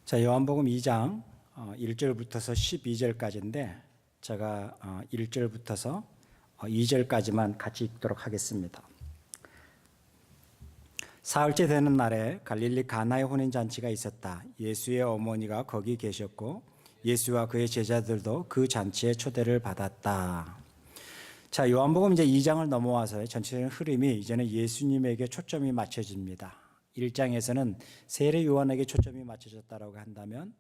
자, 요한복음 2장 1절부터서 12절까지인데 제가 1절부터서 2절까지만 같이 읽도록 하겠습니다. 사흘째 되는 날에 갈릴리 가나의 혼인잔치가 있었다. 예수의 어머니가 거기 계셨고 예수와 그의 제자들도 그 잔치에 초대를 받았다. 자, 요한복음 이제 2장을 넘어와서 전체적인 흐름이 이제는 예수님에게 초점이 맞춰집니다. 1장에서는 세례 요한에게 초점이 맞춰졌다고 한다면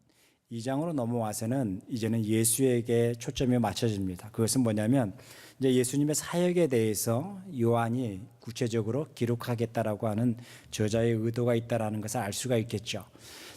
2장으로 넘어와서는 이제는 예수에게 초점이 맞춰집니다. 그것은 뭐냐면 이제 예수님의 사역에 대해서 요한이 구체적으로 기록하겠다라고 하는 저자의 의도가 있다라는 것을 알 수가 있겠죠.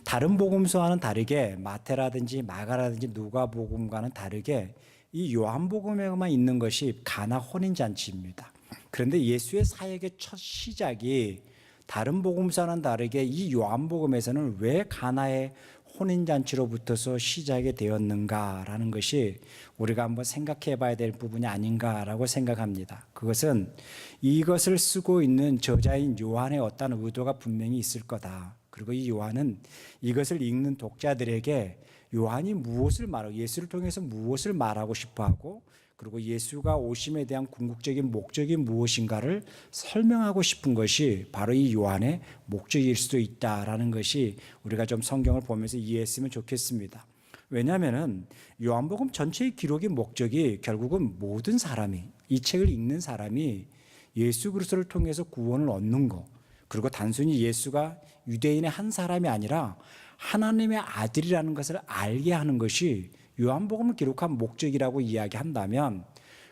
다른 복음서와는 다르게 마태라든지 마가라든지 누가복음과는 다르게 이 요한복음에만 있는 것이 가나 혼인잔치입니다. 그런데 예수의 사역의 첫 시작이 다른 복음서와는 다르게 이 요한복음에서는 왜 가나의 혼인잔치로부터서 시작이 되었는가라는 것이 우리가 한번 생각해 봐야 될 부분이 아닌가라고 생각합니다. 그것은 이것을 쓰고 있는 저자인 요한의 어떤 의도가 분명히 있을 거다. 그리고 이 요한은 이것을 읽는 독자들에게 요한이 무엇을 말하고 예수를 통해서 무엇을 말하고 싶어하고 그리고 예수가 오심에 대한 궁극적인 목적이 무엇인가를 설명하고 싶은 것이 바로 이 요한의 목적일 수도 있다라는 것이 우리가 좀 성경을 보면서 이해했으면 좋겠습니다. 왜냐하면 요한복음 전체의 기록의 목적이 결국은 모든 사람이 이 책을 읽는 사람이 예수 그리스도를 통해서 구원을 얻는 것 그리고 단순히 예수가 유대인의 한 사람이 아니라 하나님의 아들이라는 것을 알게 하는 것이 요한복음을 기록한 목적이라고 이야기한다면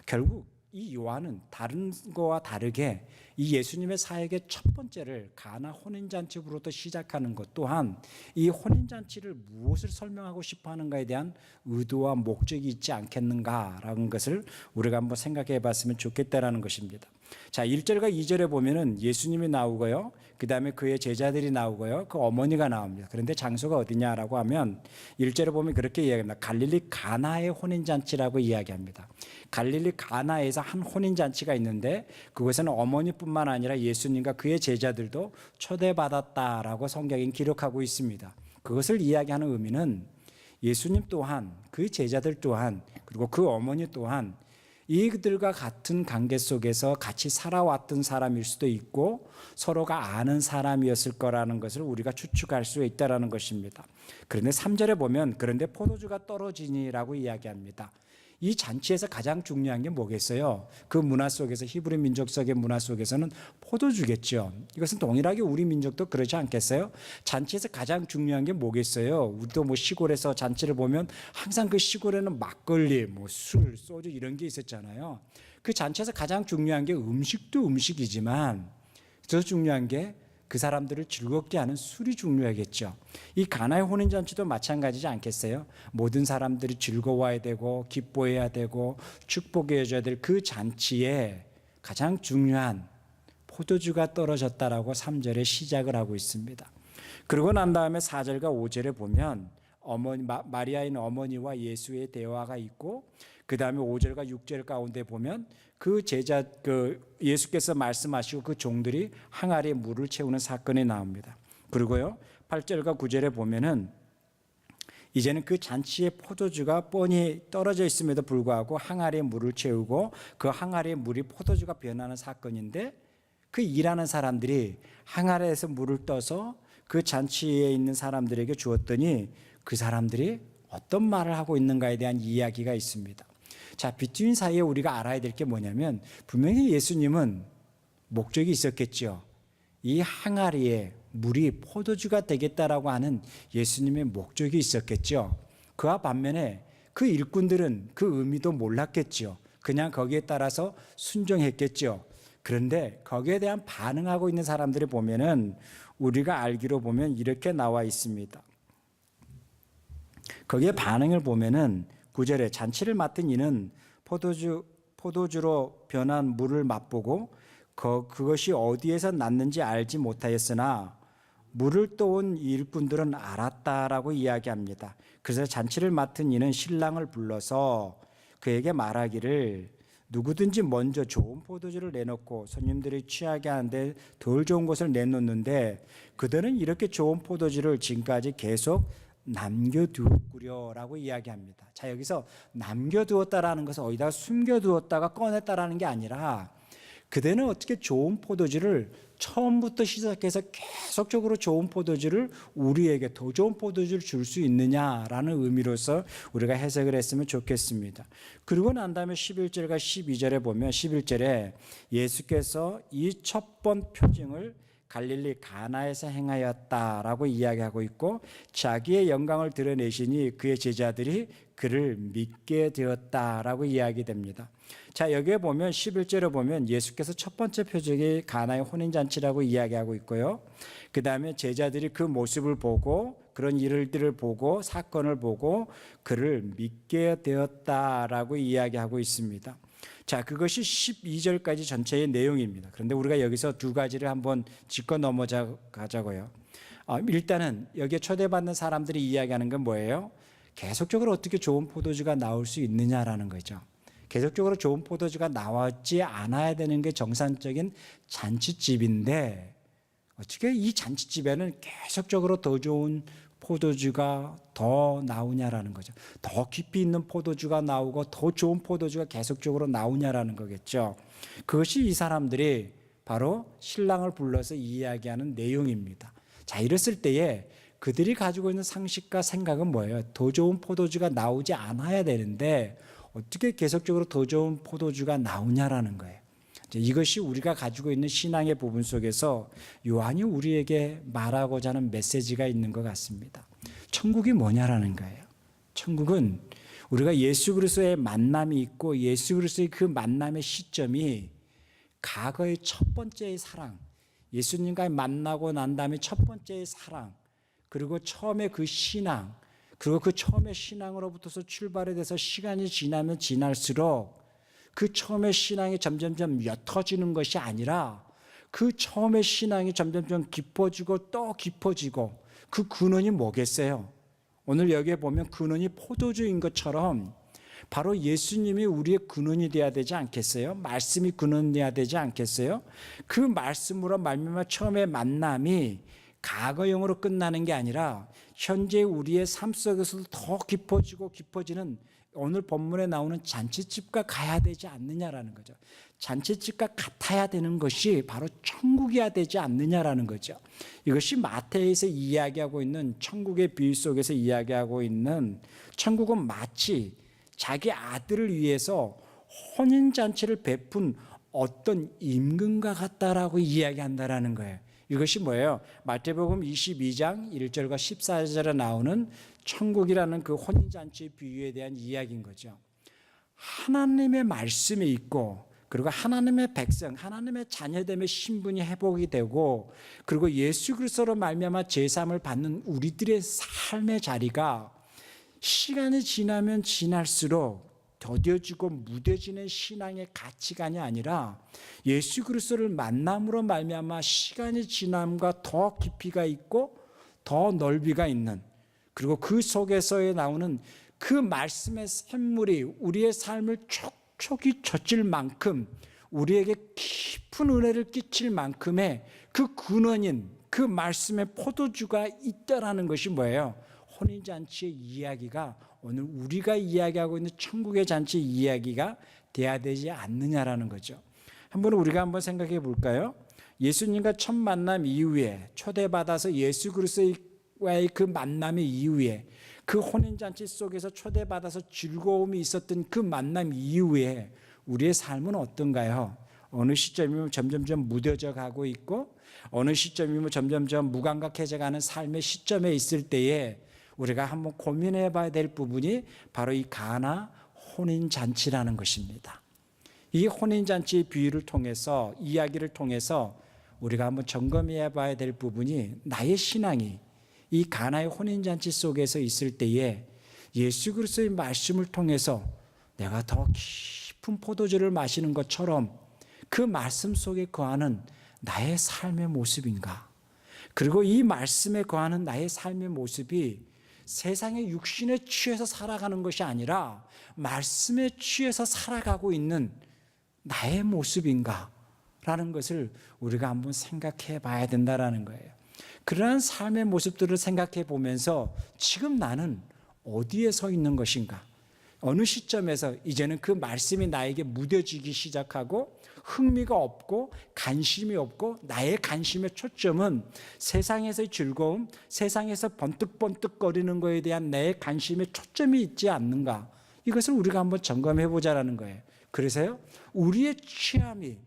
결국 이 요한은 다른 거와 다르게 이 예수님의 사역의 첫 번째를 가나 혼인잔치부터 시작하는 것 또한 이 혼인잔치를 무엇을 설명하고 싶어 하는가에 대한 의도와 목적이 있지 않겠는가라는 것을 우리가 한번 생각해 봤으면 좋겠다라는 것입니다. 자, 1절과 2절에 보면은 예수님이 나오고요. 그 다음에 그의 제자들이 나오고요. 그 어머니가 나옵니다. 그런데 장소가 어디냐라고 하면 1절에 보면 그렇게 이야기합니다. 갈릴리 가나의 혼인잔치라고 이야기합니다. 갈릴리 가나에서 한 혼인잔치가 있는데 그것은 어머니뿐만 아니라 예수님과 그의 제자들도 초대받았다라고 성경이 기록하고 있습니다. 그것을 이야기하는 의미는 예수님 또한 그 제자들 또한 그리고 그 어머니 또한 이들과 같은 관계 속에서 같이 살아왔던 사람일 수도 있고 서로가 아는 사람이었을 거라는 것을 우리가 추측할 수 있다는 것입니다. 그런데 3절에 보면 그런데 포도주가 떨어지니라고 이야기합니다. 이 잔치에서 가장 중요한 게 뭐겠어요? 그 문화 속에서 히브리 민족적인 문화 속에서는 포도주겠죠. 이것은 동일하게 우리 민족도 그러지 않겠어요? 잔치에서 가장 중요한 게 뭐겠어요? 우리도 뭐 시골에서 잔치를 보면 항상 그 시골에는 막걸리, 뭐 술, 소주 이런 게 있었잖아요. 그 잔치에서 가장 중요한 게 음식도 음식이지만 더 중요한 게 그 사람들을 즐겁게 하는 술이 중요하겠죠. 이 가나의 혼인잔치도 마찬가지지 않겠어요? 모든 사람들이 즐거워야 되고 기뻐해야 되고 축복해 줘야 될 그 잔치에 가장 중요한 포도주가 떨어졌다라고 3절에 시작을 하고 있습니다. 그러고 난 다음에 4절과 5절에 보면 마리아인 어머니와 예수의 대화가 있고 그 다음에 5절과 6절 가운데 보면 그 예수께서 말씀하시고 그 종들이 항아리에 물을 채우는 사건이 나옵니다. 그리고요 8절과 9절에 보면은 이제는 그 잔치의 포도주가 뻔히 떨어져 있음에도 불구하고 항아리에 물을 채우고 그 항아리의 물이 포도주가 변하는 사건인데 그 일하는 사람들이 항아리에서 물을 떠서 그 잔치에 있는 사람들에게 주었더니 그 사람들이 어떤 말을 하고 있는가에 대한 이야기가 있습니다. 자, 비트윈 사이에 우리가 알아야 될 게 뭐냐면 분명히 예수님은 목적이 있었겠죠. 이 항아리에 물이 포도주가 되겠다라고 하는 예수님의 목적이 있었겠죠. 그와 반면에 그 일꾼들은 그 의미도 몰랐겠죠. 그냥 거기에 따라서 순종했겠죠. 그런데 거기에 대한 반응하고 있는 사람들을 보면은 우리가 알기로 보면 이렇게 나와 있습니다. 거기에 반응을 보면은 9절에 잔치를 맡은 이는 포도주로 변한 물을 맛보고 그것이 어디에서 났는지 알지 못하였으나 물을 떠온 일꾼들은 알았다라고 이야기합니다. 그래서 잔치를 맡은 이는 신랑을 불러서 그에게 말하기를 누구든지 먼저 좋은 포도주를 내놓고 손님들이 취하게 하는데 덜 좋은 것을 내놓는데 그들은 이렇게 좋은 포도주를 지금까지 계속 남겨두었구려라고 이야기합니다. 자, 여기서 남겨두었다라는 것은 어디다가 숨겨두었다가 꺼냈다라는 게 아니라 그대는 어떻게 좋은 포도주를 처음부터 시작해서 계속적으로 좋은 포도주를 우리에게 더 좋은 포도주를 줄 수 있느냐라는 의미로서 우리가 해석을 했으면 좋겠습니다. 그리고 난 다음에 11절과 12절에 보면 11절에 예수께서 이 첫 번 표징을 갈릴리 가나에서 행하였다라고 이야기하고 있고 자기의 영광을 드러내시니 그의 제자들이 그를 믿게 되었다라고 이야기됩니다. 자, 여기에 보면 11절에 보면 예수께서 첫 번째 표적이 가나의 혼인잔치라고 이야기하고 있고요. 그 다음에 제자들이 그 모습을 보고 그런 일들을 보고 사건을 보고 그를 믿게 되었다라고 이야기하고 있습니다. 자, 그것이 12절까지 전체의 내용입니다. 그런데 우리가 여기서 두 가지를 한번 짚고 넘어가자고요. 일단은 여기에 초대받는 사람들이 이야기하는 건 뭐예요? 계속적으로 어떻게 좋은 포도주가 나올 수 있느냐라는 거죠. 계속적으로 좋은 포도주가 나왔지 않아야 되는 게 정상적인 잔치집인데 어떻게 이 잔치집에는 계속적으로 더 좋은 포도주가 더 나오냐라는 거죠. 더 깊이 있는 포도주가 나오고 더 좋은 포도주가 계속적으로 나오냐라는 거겠죠. 그것이 이 사람들이 바로 신랑을 불러서 이야기하는 내용입니다. 자, 이랬을 때에 그들이 가지고 있는 상식과 생각은 뭐예요? 더 좋은 포도주가 나오지 않아야 되는데 어떻게 계속적으로 더 좋은 포도주가 나오냐라는 거예요. 이것이 우리가 가지고 있는 신앙의 부분 속에서 요한이 우리에게 말하고자 하는 메시지가 있는 것 같습니다. 천국이 뭐냐라는 거예요. 천국은 우리가 예수 그리스도의 만남이 있고 예수 그리스도의 그 만남의 시점이 과거의 첫 번째의 사랑, 예수님과 만나고 난 다음에 첫 번째의 사랑, 그리고 처음에 그 신앙, 그리고 그 처음의 신앙으로부터서 출발이 돼서 시간이 지나면 지날수록 그 처음의 신앙이 점점점 옅어지는 것이 아니라 그 처음의 신앙이 점점점 깊어지고 또 깊어지고 그 근원이 뭐겠어요? 오늘 여기에 보면 근원이 포도주인 것처럼 바로 예수님이 우리의 근원이 되어야 되지 않겠어요? 말씀이 근원이 되어야 되지 않겠어요? 그 말씀으로 말미암아 처음의 만남이 과거형으로 끝나는 게 아니라 현재 우리의 삶 속에서도 더 깊어지고 깊어지는 오늘 본문에 나오는 잔치집과 가야 되지 않느냐라는 거죠. 잔치집과 같아야 되는 것이 바로 천국이어야 되지 않느냐라는 거죠. 이것이 마태에서 이야기하고 있는 천국의 비유 속에서 이야기하고 있는 천국은 마치 자기 아들을 위해서 혼인잔치를 베푼 어떤 임금과 같다라고 이야기한다라는 거예요. 이것이 뭐예요? 마태복음 22장 1절과 14절에 나오는 천국이라는 그 혼인잔치의 비유에 대한 이야기인 거죠. 하나님의 말씀이 있고 그리고 하나님의 백성, 하나님의 자녀됨의 신분이 회복이 되고 그리고 예수 그리스도로 말미암아 제사함을 받는 우리들의 삶의 자리가 시간이 지나면 지날수록 더뎌지고 무뎌지는 신앙의 가치관이 아니라 예수 그리스도를 만남으로 말미암아 시간이 지남과 더 깊이가 있고 더 넓이가 있는 그리고 그 속에서 나오는 그 말씀의 샘물이 우리의 삶을 촉촉이 젖을 만큼 우리에게 깊은 은혜를 끼칠 만큼의 그 근원인 그 말씀의 포도주가 있다라는 것이 뭐예요? 혼인잔치의 이야기가 오늘 우리가 이야기하고 있는 천국의 잔치 이야기가 돼야 되지 않느냐라는 거죠. 우리가 한번 생각해 볼까요? 예수님과 첫 만남 이후에 초대받아서 예수 그리스도와의 그 만남의 이후에 그 혼인잔치 속에서 초대받아서 즐거움이 있었던 그 만남 이후에 우리의 삶은 어떤가요? 어느 시점이면 점점점 무뎌져 가고 있고 어느 시점이면 점점점 무감각해져 가는 삶의 시점에 있을 때에 우리가 한번 고민해 봐야 될 부분이 바로 이 가나 혼인잔치라는 것입니다. 이 혼인잔치의 비유를 통해서 이야기를 통해서 우리가 한번 점검해 봐야 될 부분이 나의 신앙이 이 가나의 혼인잔치 속에서 있을 때에 예수 그리스도의 말씀을 통해서 내가 더 깊은 포도주를 마시는 것처럼 그 말씀 속에 거하는 나의 삶의 모습인가? 그리고 이 말씀에 거하는 나의 삶의 모습이 세상의 육신에 취해서 살아가는 것이 아니라 말씀에 취해서 살아가고 있는 나의 모습인가? 라는 것을 우리가 한번 생각해 봐야 된다는 거예요. 그러한 삶의 모습들을 생각해 보면서 지금 나는 어디에 서 있는 것인가? 어느 시점에서 이제는 그 말씀이 나에게 무뎌지기 시작하고 흥미가 없고 관심이 없고 나의 관심의 초점은 세상에서의 즐거움, 세상에서 번뜩번뜩거리는 것에 대한 내 관심의 초점이 있지 않는가? 이것을 우리가 한번 점검해 보자라는 거예요. 그래서요, 우리의 취함이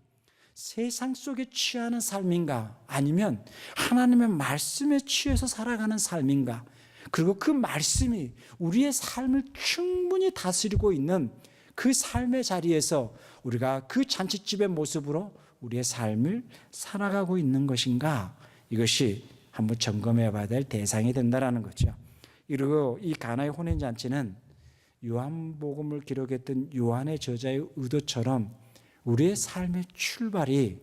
세상 속에 취하는 삶인가? 아니면 하나님의 말씀에 취해서 살아가는 삶인가? 그리고 그 말씀이 우리의 삶을 충분히 다스리고 있는 그 삶의 자리에서 우리가 그 잔치집의 모습으로 우리의 삶을 살아가고 있는 것인가? 이것이 한번 점검해 봐야 될 대상이 된다는 거죠. 그리고 이 가나의 혼인잔치는 요한복음을 기록했던 요한의 저자의 의도처럼 우리의 삶의 출발이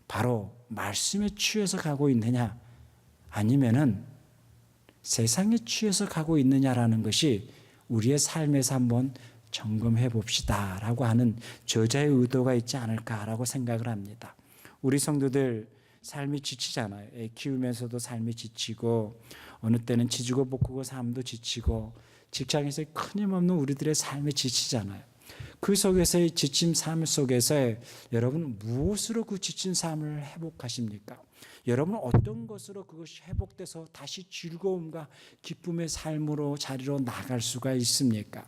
바로 말씀에 취해서 가고 있느냐, 아니면은 세상에 취해서 가고 있느냐라는 것이 우리의 삶에서 한번 점검해 봅시다 라고 하는 저자의 의도가 있지 않을까라고 생각을 합니다. 우리 성도들 삶이 지치잖아요. 애 키우면서도 삶이 지치고, 어느 때는 지지고 볶고 삶도 지치고, 직장에서 끊임없는 우리들의 삶이 지치잖아요. 그 속에서의 지친 삶 속에서 여러분 무엇으로 그 지친 삶을 회복하십니까? 여러분은 어떤 것으로 그것이 회복돼서 다시 즐거움과 기쁨의 삶으로 자리로 나갈 수가 있습니까?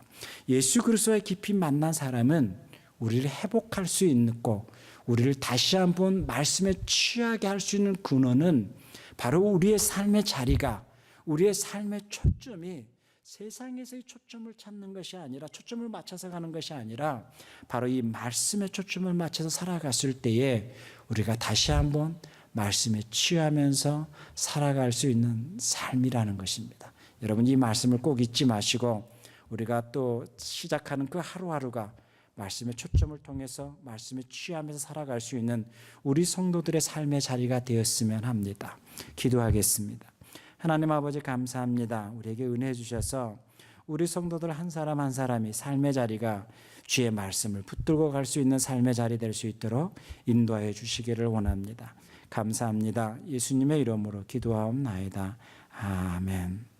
예수 그리스도의 깊이 만난 사람은 우리를 회복할 수 있고 우리를 다시 한번 말씀에 취하게 할 수 있는 근원은 바로 우리의 삶의 자리가, 우리의 삶의 초점이 세상에서의 초점을 찾는 것이 아니라, 초점을 맞춰서 가는 것이 아니라 바로 이 말씀에 초점을 맞춰서 살아갔을 때에 우리가 다시 한번 말씀에 취하면서 살아갈 수 있는 삶이라는 것입니다. 여러분 이 말씀을 꼭 잊지 마시고 우리가 또 시작하는 그 하루하루가 말씀의 초점을 통해서 말씀에 취하면서 살아갈 수 있는 우리 성도들의 삶의 자리가 되었으면 합니다. 기도하겠습니다. 하나님 아버지 감사합니다. 우리에게 은혜 주셔서 우리 성도들 한 사람 한 사람이 삶의 자리가 주의 말씀을 붙들고 갈 수 있는 삶의 자리 될 수 있도록 인도하여 주시기를 원합니다. 감사합니다. 예수님의 이름으로 기도하옵나이다. 아멘.